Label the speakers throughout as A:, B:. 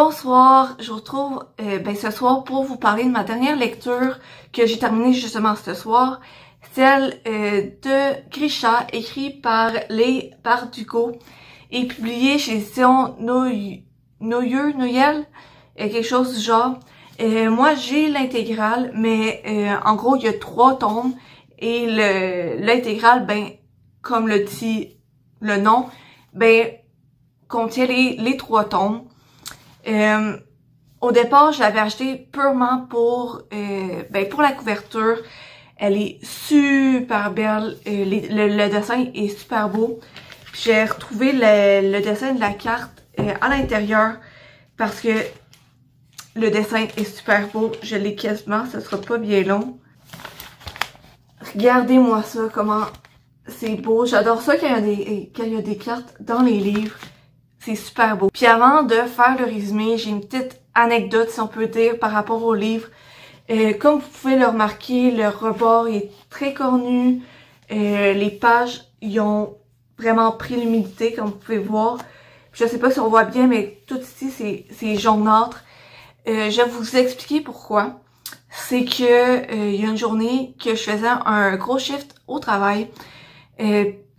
A: Bonsoir, je vous retrouve ce soir pour vous parler de ma dernière lecture que j'ai terminée justement ce soir, celle de Grisha, écrite par Leigh Bardugo et publiée chez l'édition Noyel, quelque chose du genre. Moi j'ai l'intégrale, mais en gros il y a 3 tomes et l'intégrale, comme le dit le nom, contient les 3 tomes. Au départ, je l'avais acheté purement pour la couverture. Elle est super belle, le dessin est super beau. J'ai retrouvé le dessin de la carte à l'intérieur parce que le dessin est super beau. Je l'ai quasiment, ça sera pas bien long. Regardez-moi ça, comment c'est beau. J'adore ça quand il y a des cartes dans les livres. C'est super beau. Puis avant de faire le résumé, j'ai une petite anecdote, si on peut dire, par rapport au livre. Comme vous pouvez le remarquer, le rebord est très cornu. Les pages, ils ont vraiment pris l'humidité, comme vous pouvez voir. Puis je sais pas si on voit bien, mais tout ici, c'est jaunâtre. Je vais vous expliquer pourquoi. C'est que il y a une journée que je faisais un gros shift au travail.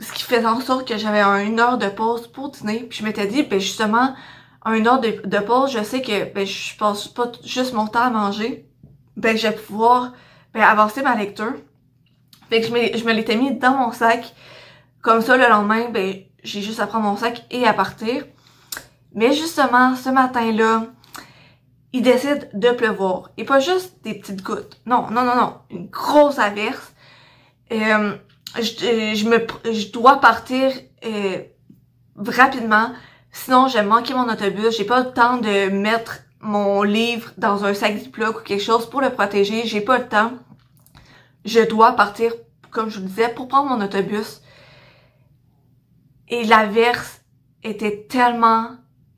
A: Ce qui faisait en sorte que j'avais 1 heure de pause pour dîner. Puis je m'étais dit, justement, 1 heure de pause, je sais que je passe pas juste mon temps à manger. Je vais pouvoir avancer ma lecture. Fait que je me l'étais mis dans mon sac. Comme ça, le lendemain, j'ai juste à prendre mon sac et à partir. Mais justement, ce matin-là, il décide de pleuvoir. Et pas juste des petites gouttes. Non. Une grosse averse. Je dois partir rapidement, sinon je vais manquer mon autobus. J'ai pas le temps de mettre mon livre dans un sac Ziploc ou quelque chose pour le protéger. J'ai pas le temps. Je dois partir, comme je vous disais, pour prendre mon autobus. Et l'averse était tellement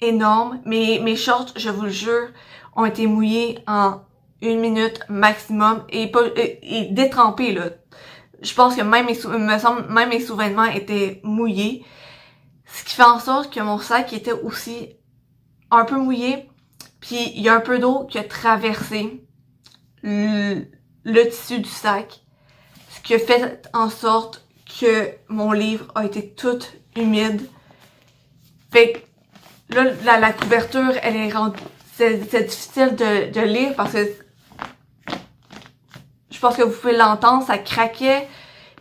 A: énorme. Mes shorts, je vous le jure, ont été mouillés en 1 minute maximum et détrempés là. Je pense que même mes sous-vêtements étaient mouillés. Ce qui fait en sorte que mon sac était aussi un peu mouillé. Puis il y a un peu d'eau qui a traversé le tissu du sac. Ce qui a fait en sorte que mon livre a été tout humide. Fait que là, la couverture, elle est rendue... C'est difficile de lire parce que je pense que vous pouvez l'entendre, ça craquait.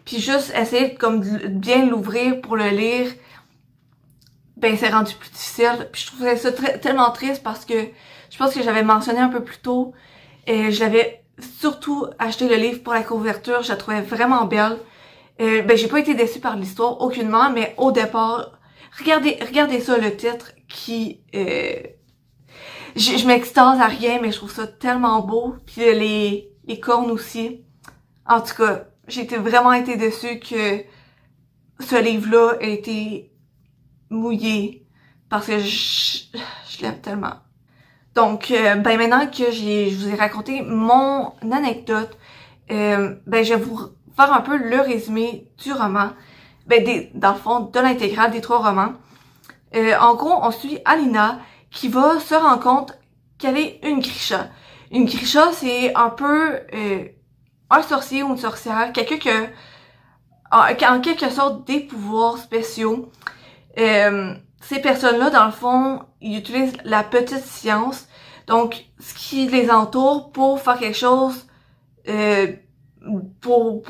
A: Puis juste essayer de bien l'ouvrir pour le lire, c'est rendu plus difficile. Puis je trouvais ça tellement triste parce que je pense que j'avais mentionné un peu plus tôt. J'avais surtout acheté le livre pour la couverture, je la trouvais vraiment belle. J'ai pas été déçue par l'histoire, aucunement, mais au départ, regardez ça, le titre qui... je m'extase à rien, mais je trouve ça tellement beau. Puis les cornes aussi. En tout cas, j'ai vraiment été déçue que ce livre-là ait été mouillé parce que je l'aime tellement. Donc, maintenant que je vous ai raconté mon anecdote, je vais vous faire un peu le résumé du roman, dans le fond, de l'intégrale des 3 romans. En gros, on suit Alina qui va se rendre compte qu'elle est une Grisha. Une Grisha, c'est un peu un sorcier ou une sorcière, quelqu'un qui a en quelque sorte des pouvoirs spéciaux. Ces personnes-là, dans le fond, ils utilisent la petite science, donc ce qui les entoure pour faire quelque chose, pour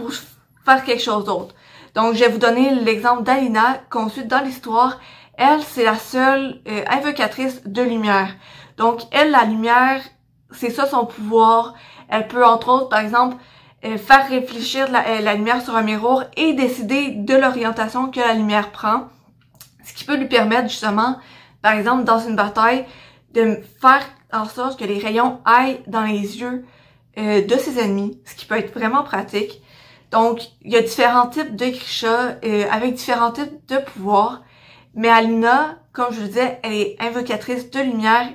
A: faire quelque chose d'autre. Donc, je vais vous donner l'exemple d'Alina qu'on suit dans l'histoire. Elle, c'est la seule invocatrice de lumière. Donc, elle, la lumière, c'est ça son pouvoir. Elle peut, entre autres, par exemple, faire réfléchir la lumière sur un miroir et décider de l'orientation que la lumière prend. Ce qui peut lui permettre, justement, par exemple, dans une bataille, de faire en sorte que les rayons aillent dans les yeux de ses ennemis, ce qui peut être vraiment pratique. Donc, il y a différents types de Grisha avec différents types de pouvoirs. Mais Alina, comme je le disais, elle est invocatrice de lumière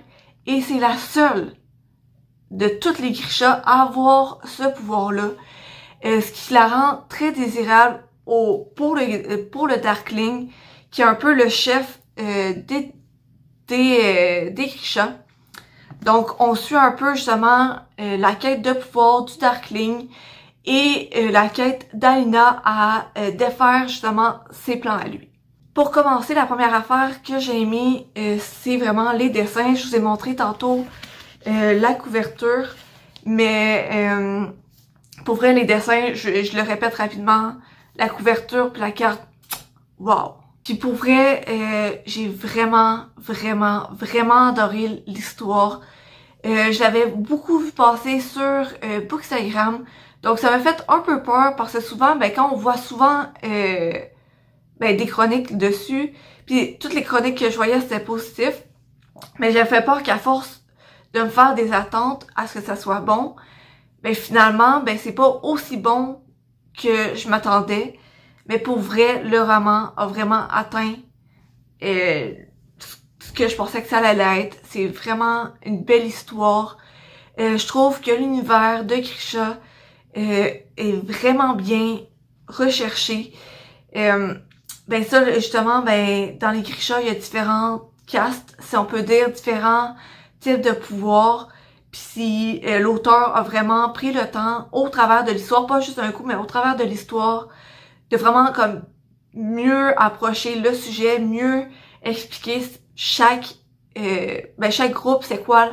A: et c'est la seule de toutes les Grisha à avoir ce pouvoir-là. Ce qui la rend très désirable pour le Darkling, qui est un peu le chef des Grisha. Donc, on suit un peu justement la quête de pouvoir du Darkling et la quête d'Alina à défaire justement ses plans à lui. Pour commencer, la première affaire que j'ai aimée, c'est vraiment les dessins. Je vous ai montré tantôt la couverture, mais pour vrai, les dessins, je le répète rapidement, la couverture puis la carte, wow! Puis pour vrai, j'ai vraiment adoré l'histoire. Je l'avais beaucoup vu passer sur Bookstagram, donc ça m'a fait un peu peur parce que souvent, ben quand on voit souvent des chroniques dessus, puis toutes les chroniques que je voyais c'était positif, mais j'avais fait peur qu'à force de me faire des attentes à ce que ça soit bon, ben finalement, ben c'est pas aussi bon que je m'attendais. Mais pour vrai, le roman a vraiment atteint ce que je pensais que ça allait être. C'est vraiment une belle histoire. Je trouve que l'univers de Grisha est vraiment bien recherché. Ben ça, justement, ben dans les Grisha, il y a différentes castes, si on peut dire, différents types de pouvoirs. Puis si l'auteur a vraiment pris le temps, au travers de l'histoire, pas juste un coup, mais au travers de l'histoire, de vraiment comme mieux approcher le sujet, mieux expliquer chaque groupe c'est quoi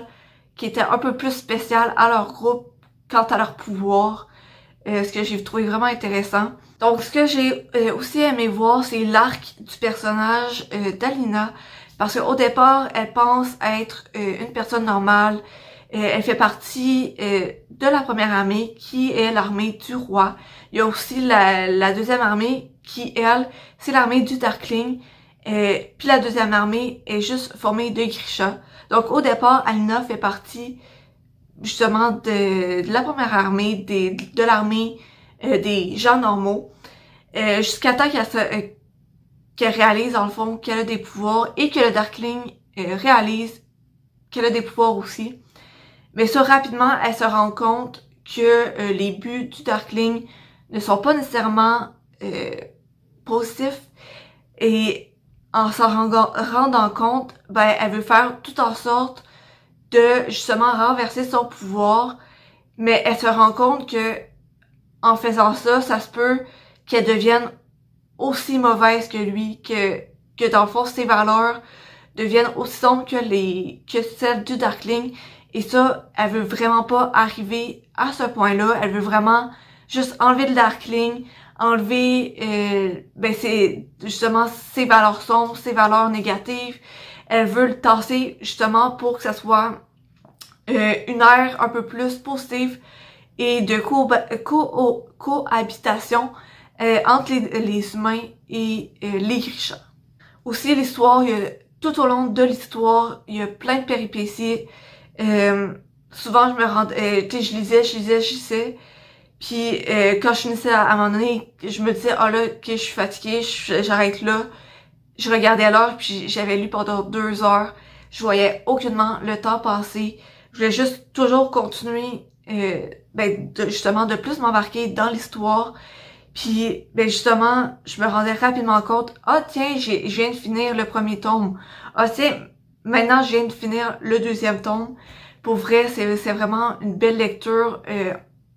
A: qui était un peu plus spécial à leur groupe quant à leur pouvoir, ce que j'ai trouvé vraiment intéressant. Donc ce que j'ai aussi aimé voir, c'est l'arc du personnage d'Alina, parce qu'au départ elle pense être une personne normale. Elle fait partie de la première armée qui est l'armée du roi. Il y a aussi la deuxième armée qui, elle, c'est l'armée du Darkling. Puis la deuxième armée est juste formée de Grisha. Donc au départ, Alina fait partie justement de la première armée, de l'armée des gens normaux. Jusqu'à temps qu'elle réalise dans le fond qu'elle a des pouvoirs et que le Darkling réalise qu'elle a des pouvoirs aussi. Mais ça, rapidement, elle se rend compte que les buts du Darkling ne sont pas nécessairement positifs. Et en s'en rendant compte, ben, elle veut faire tout en sorte de, justement, renverser son pouvoir. Mais elle se rend compte que, en faisant ça, ça se peut qu'elle devienne aussi mauvaise que lui, que dans le fond, ses valeurs deviennent aussi sombres que celles du Darkling. Et ça, elle veut vraiment pas arriver à ce point-là. Elle veut vraiment juste enlever le Darkling, enlever c'est justement ses valeurs sombres, ses valeurs négatives. Elle veut le tasser justement pour que ça soit une ère un peu plus positive et de cohabitation entre les humains et les Grisha. Aussi l'histoire, tout au long de l'histoire, il y a plein de péripéties. Souvent je me rendais, tu sais, je lisais, puis quand je finissais à un moment donné, je me disais, oh là, ok, je suis fatiguée, j'arrête là. Je regardais l'heure, puis j'avais lu pendant 2 heures. Je voyais aucunement le temps passer. Je voulais juste toujours continuer, justement, de plus m'embarquer dans l'histoire. Puis, justement, je me rendais rapidement compte, ah tiens, je viens de finir le premier tome. Ah tiens, maintenant je viens de finir le deuxième tome. Pour vrai, c'est vraiment une belle lecture,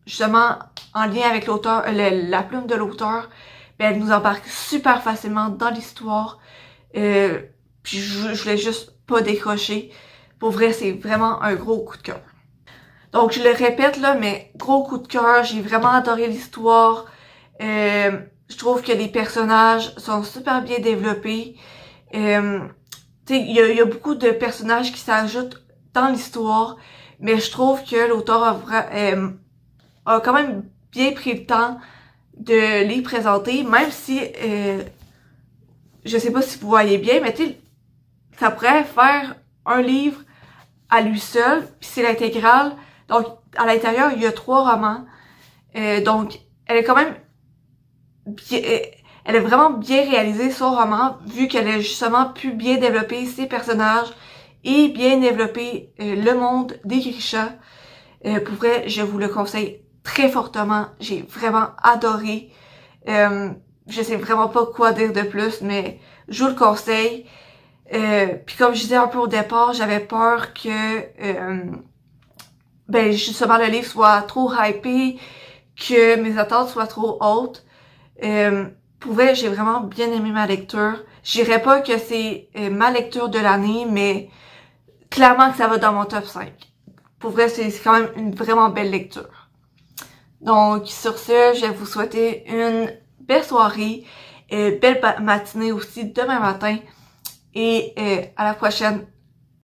A: justement, en lien avec l'auteur, la plume de l'auteur. Elle nous embarque super facilement dans l'histoire. Puis je voulais juste pas décrocher. Pour vrai, c'est vraiment un gros coup de cœur. Donc, je le répète là, mais gros coup de cœur. J'ai vraiment adoré l'histoire. Je trouve que les personnages sont super bien développés. Tu sais, il y a beaucoup de personnages qui s'ajoutent dans l'histoire, mais je trouve que l'auteur a quand même bien pris le temps de les présenter, même si je sais pas si vous voyez bien, mais tu sais, ça pourrait faire un livre à lui seul, puis c'est l'intégrale. Donc, à l'intérieur, il y a 3 romans. Donc, elle est quand même elle a vraiment bien réalisé son roman, vu qu'elle a justement pu bien développer ses personnages et bien développer le monde des Grisha. Pour vrai, je vous le conseille très fortement. J'ai vraiment adoré. Je sais vraiment pas quoi dire de plus, mais je vous le conseille. Puis comme je disais un peu au départ, j'avais peur que ben justement le livre soit trop hypé, que mes attentes soient trop hautes. Pour vrai, j'ai vraiment bien aimé ma lecture. Je dirais pas que c'est ma lecture de l'année, mais clairement que ça va dans mon top 5. Pour vrai, c'est quand même une vraiment belle lecture. Donc, sur ce, je vais vous souhaiter une belle soirée, belle matinée aussi demain matin, et à la prochaine.